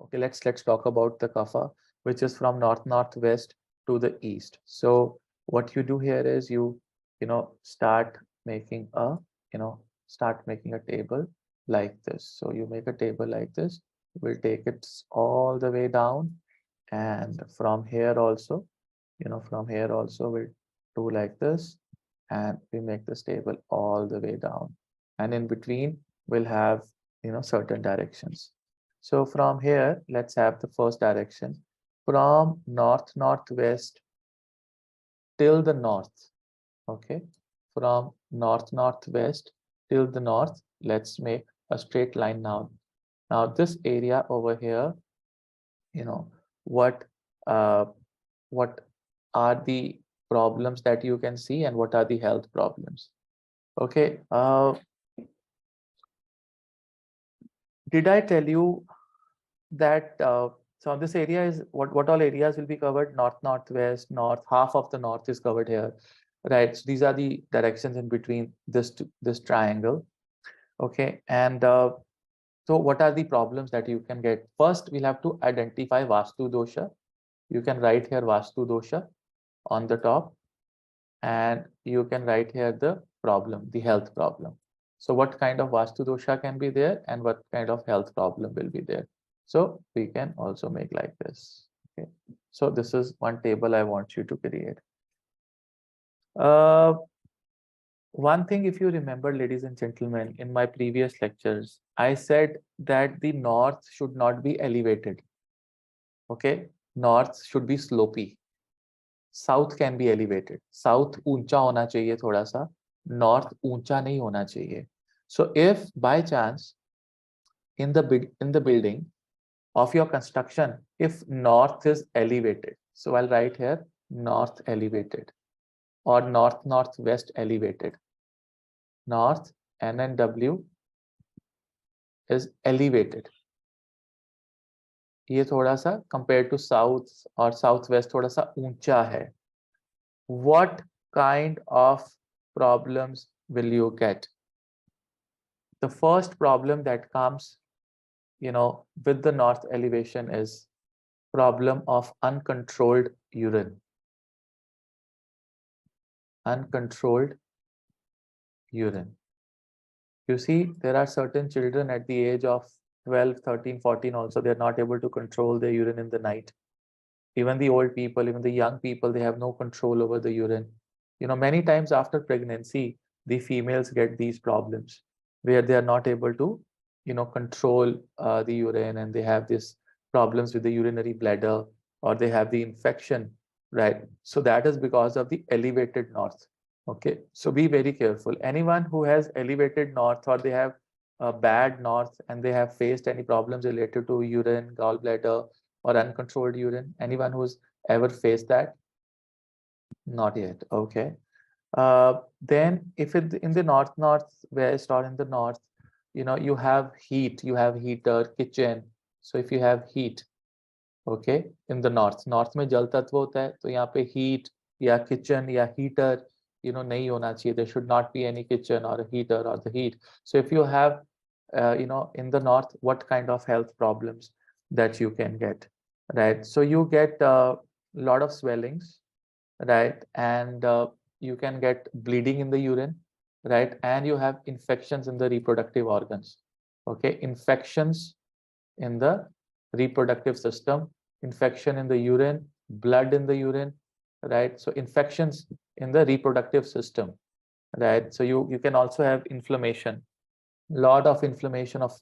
Okay, let's talk about the kapha, which is from northwest to the east. So what you do here is start making a table like this. So you make a table like this. We'll take it all the way down, and from here also, we'll do like this, and we make this table all the way down, and in between we'll have certain directions. So from here, let's have the first direction from northwest till the north. Okay, from northwest till the north, let's make a straight line now. Now this area over here, you know what uh, what are the problems that you can see, and what are the health problems? Okay, did I tell you that so this area is what all areas will be covered? Northwest, north, half of the north is covered here, right? So these are the directions in between this triangle. Okay, and so what are the problems that you can get? First, we'll have to identify Vastu dosha. You can write here Vastu dosha on the top, and you can write here the problem, the health problem. So what kind of Vastu dosha can be there, and what kind of health problem will be there? So we can also make like this. Okay. So this is one table I want you to create. Uh, One thing, if you remember, ladies and gentlemen, in my previous lectures, I said that the north should not be elevated. Okay, north should be slopy. South can be elevated. South ऊंचा होना चाहिए थोड़ा सा, north ऊंचा नहीं होना चाहिए. So if by chance in the building of your construction, if north is elevated, so I'll write here north elevated or northwest elevated. North NNW is elevated. ये थोड़ा सा compared to south or southwest थोड़ा सा ऊंचा है. What kind of problems will you get? The first problem that comes, with the north elevation is problem of uncontrolled urine. Uncontrolled urine. You see, there are certain children at the age of 12, 13, 14 also, they're not able to control their urine in the night. Even the old people, even the young people, they have no control over the urine. Many times after pregnancy, the females get these problems where they are not able to, control the urine, and they have these problems with the urinary bladder, or they have the infection, right? So that is because of the elevated north. Okay, so be very careful. Anyone who has elevated north, or they have a bad north, and they have faced any problems related to urine, gallbladder, or uncontrolled urine, anyone who's ever faced that? Not yet. Okay. Then if it in the northwest or in the north, you have heat, you have heater, kitchen. So if you have heat, okay, in the north में जल तत्व होता है, तो यहाँ पे heat या kitchen या heater, नहीं होना चाहिए. There should not be any kitchen or a heater or the heat. So if you have, in the north, what kind of health problems that you can get, right? So you get a lot of swellings, right? And you can get bleeding in the urine, right? And you have infections in the reproductive organs. Okay, infections in the reproductive system, infection in the urine, blood in the urine, right? So infections in the reproductive system, right? So you can also have inflammation, lot of inflammation of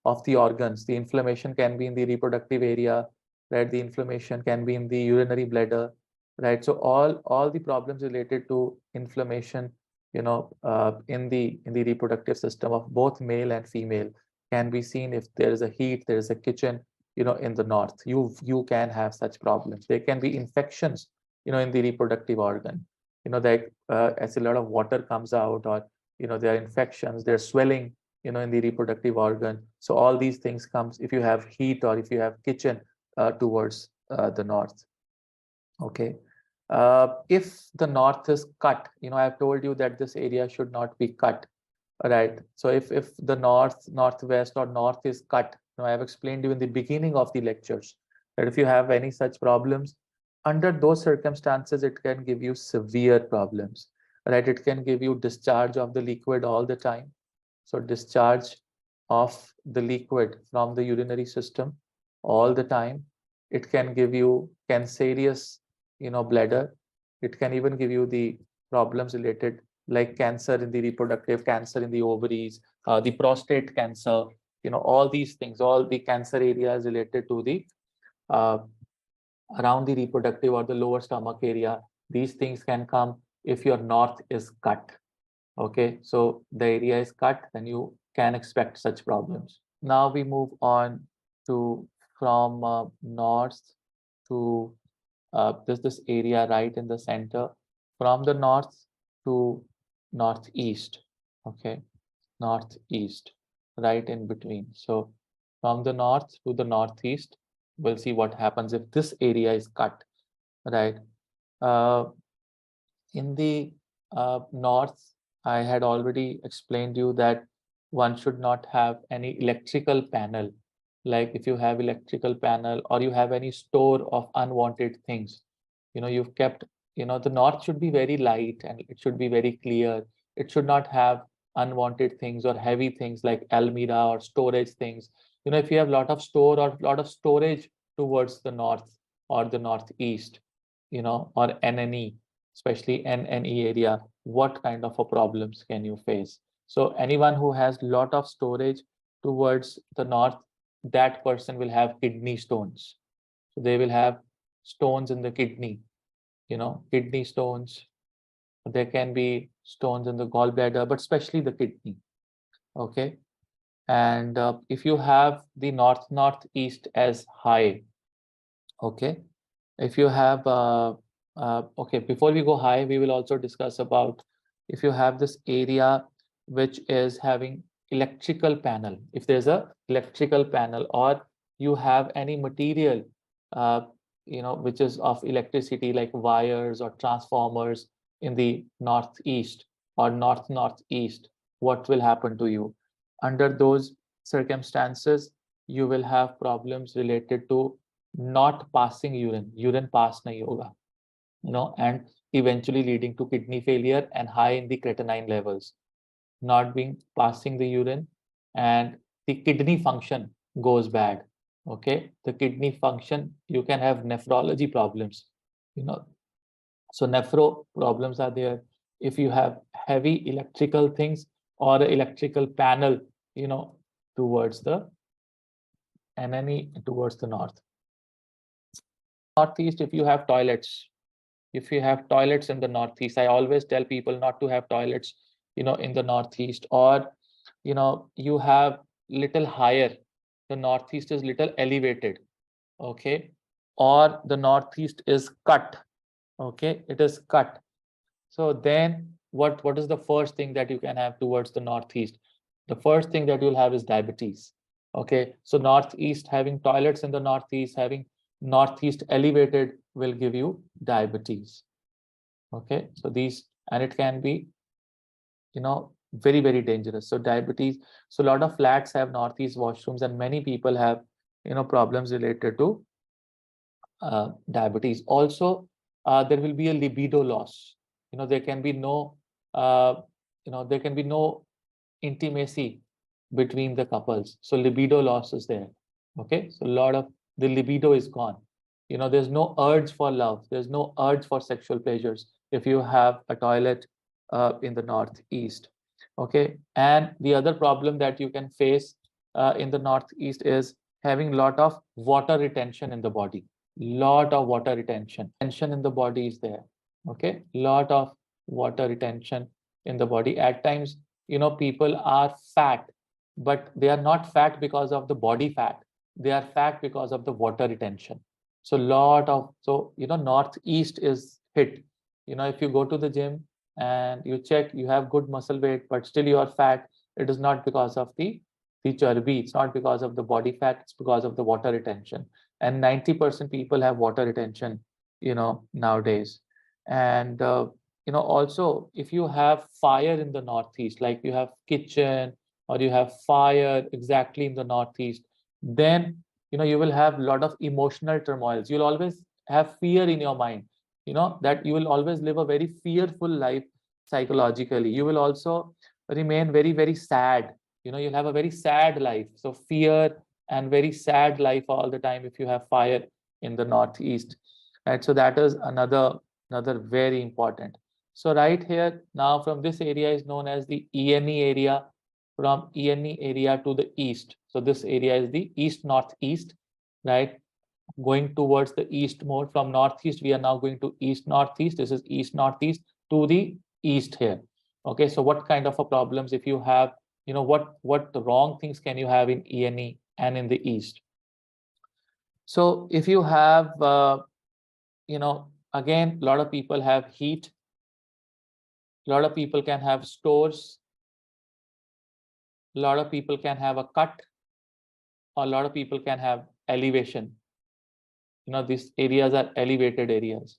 of the organs. The inflammation can be in the reproductive area, right? The inflammation can be in the urinary bladder, right? So all the problems related to inflammation, in the reproductive system of both male and female can be seen if there is a heat, there is a kitchen, in the north. You can have such problems. There can be infections, in the reproductive organ. Like as a lot of water comes out, or there are infections, there's swelling, in the reproductive organ. So all these things comes if you have heat or if you have kitchen towards the north. Okay. If the north is cut, I've told you that this area should not be cut, right? So if the northwest or north is cut, I have explained you in the beginning of the lectures that if you have any such problems, under those circumstances, it can give you severe problems, right? It can give you discharge of the liquid all the time. So discharge of the liquid from the urinary system all the time. It can give you cancerous, bladder. It can even give you the problems related like cancer in the reproductive, cancer in the ovaries, the prostate cancer, all these things, all the cancer areas related to the uh, around the reproductive or the lower stomach area. These things can come if your north is cut. Okay, so the area is cut, then you can expect such problems. Now we move on to from north to this area right in the center, from the north to northeast. Okay, northeast, right in between. So from the north to the northeast, we'll see what happens if this area is cut, right? Uh, in the north, I had already explained you that one should not have any electrical panel. Like if you have electrical panel or you have any store of unwanted things, you've kept, the north should be very light and it should be very clear. It should not have unwanted things or heavy things like almirah or storage things. If you have a lot of store or a lot of storage towards the north or the northeast, or NNE, especially NNE area, what kind of a problems can you face? So anyone who has lot of storage towards the north, that person will have kidney stones. So they will have stones in the kidney, kidney stones. There can be stones in the gallbladder, but especially the kidney. Okay. And if you have the northeast as high, okay, if you have okay, before we go high, we will also discuss about if you have this area which is having electrical panel, if there's a electrical panel, or you have any material uh, which is of electricity like wires or transformers in the northeast or northeast, what will happen to you? Under those circumstances, you will have problems related to not passing urine pass nahi hoga, and eventually leading to kidney failure and high in the creatinine levels, not being passing the urine, and the kidney function goes bad. Okay, the kidney function, you can have nephrology problems, you know so nephro problems are there if you have heavy electrical things or electrical panel, towards the enemy, towards the northeast. If you have toilets, in the northeast, I always tell people not to have toilets, in the northeast, or you have little higher, the northeast is little elevated, okay, or the northeast is cut, okay, it is cut. So then what is the first thing that you can have towards the northeast? The first thing that you'll have is diabetes. Okay, so northeast, having toilets in the northeast, having northeast elevated will give you diabetes. Okay, so these, and it can be, very, very dangerous. So diabetes, so a lot of flats have northeast washrooms, and many people have, problems related to diabetes. Also, there will be a libido loss. There can be no, there can be no intimacy between the couples. So libido loss is there. Okay, so a lot of the libido is gone. There's no urge for love. There's no urge for sexual pleasures if you have a toilet in the northeast. Okay, and the other problem that you can face in the northeast is having a lot of water retention in the body. Lot of water retention. Tension in the body is there. Okay, lot of water retention in the body. At times, people are fat, but they are not fat because of the body fat. They are fat because of the water retention. So northeast is hit. If you go to the gym and you check, you have good muscle weight, but still you are fat, it is not because of the charbi, it's not because of the body fat, it's because of the water retention. And 90% people have water retention, nowadays. And also, if you have fire in the northeast, like you have kitchen or you have fire exactly in the northeast, then you will have a lot of emotional turmoils. You'll always have fear in your mind, that you will always live a very fearful life psychologically. You will also remain very, very sad. You'll have a very sad life. So fear and very sad life all the time if you have fire in the northeast. Right. So that is another very important. So right here now from this area is known as the ENE area, from ENE area to the east. So this area is the east northeast, right? Going towards the east more. From northeast, we are now going to east northeast. This is east northeast to the east here. Okay, so what kind of a problems if you have, what wrong things can you have in ENE and in the east? So if you have, again, a lot of people have heat. A lot of people can have stores. A lot of people can have a cut. A lot of people can have elevation. These areas are elevated areas,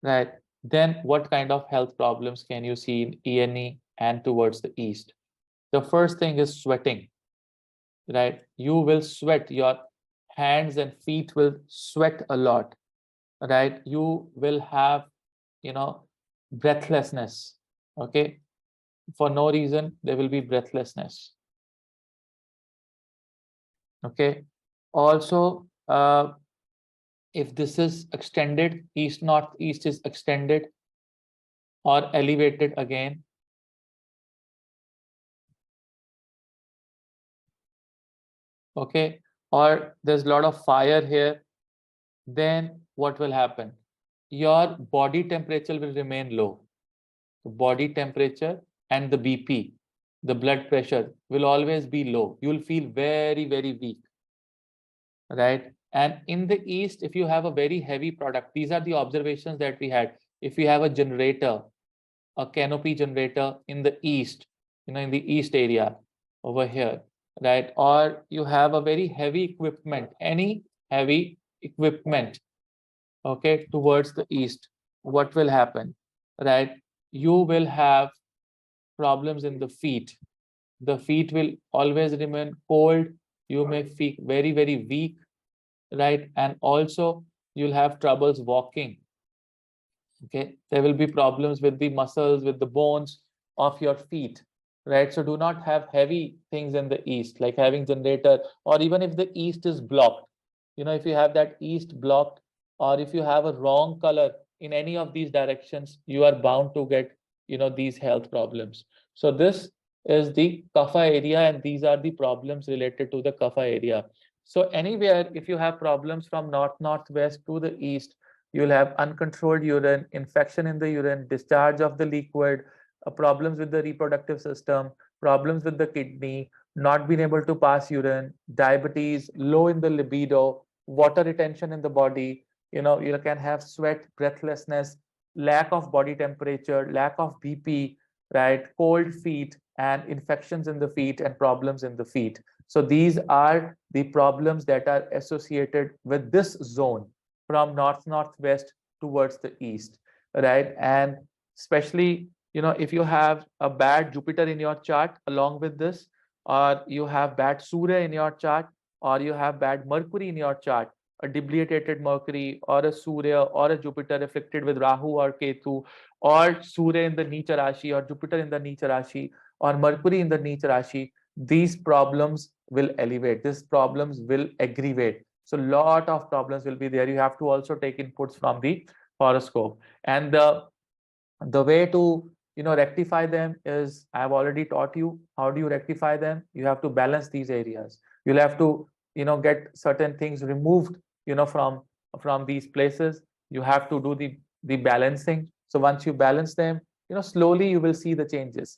right? Then what kind of health problems can you see in ENE and towards the east? The first thing is sweating, right? You will sweat. Your hands and feet will sweat a lot, right? You will have, breathlessness. Okay, for no reason there will be breathlessness. Okay, also if this is extended, east northeast is extended or elevated again, okay, or there's a lot of fire here, then what will happen? Your body temperature will remain low. The body temperature and the BP, the blood pressure will always be low. You will feel very, very weak, right? And in the east, if you have a very heavy product, these are the observations that we had. If you have a generator, a canopy generator in the east, in the east area over here, right? Or you have a very heavy equipment, any heavy equipment, okay, towards the east, what will happen, right? You will have problems in the feet. The feet will always remain cold. You may feel very, very weak, right? And also you'll have troubles walking. Okay, there will be problems with the muscles, with the bones of your feet, right? So do not have heavy things in the east, like having generator, or even if the east is blocked, if you have that east blocked, or if you have a wrong color in any of these directions, you are bound to get, these health problems. So this is the kapha area, and these are the problems related to the kapha area. So anywhere, if you have problems from north, northwest to the east, you'll have uncontrolled urine, infection in the urine, discharge of the liquid, problems with the reproductive system, problems with the kidney, not being able to pass urine, diabetes, low in the libido, water retention in the body. You can have sweat, breathlessness, lack of body temperature, lack of BP, right? Cold feet, and infections in the feet, and problems in the feet. So these are the problems that are associated with this zone from north northwest towards the east, right? And especially, if you have a bad Jupiter in your chart along with this, or you have bad Surya in your chart, or you have bad Mercury in your chart, a debilitated Mercury or a Surya or a Jupiter afflicted with Rahu or Ketu, or Surya in the Neecha Rashi, or Jupiter in the Neecha Rashi, or Mercury in the Neecha Rashi, these problems will elevate, these problems will aggravate. So lot of problems will be there. You have to also take inputs from the horoscope, and the way to rectify them is, I have already taught you. How do you rectify them? You have to balance these areas. You'll have to get certain things removed from these places. You have to do the balancing. So once you balance them, slowly you will see the changes.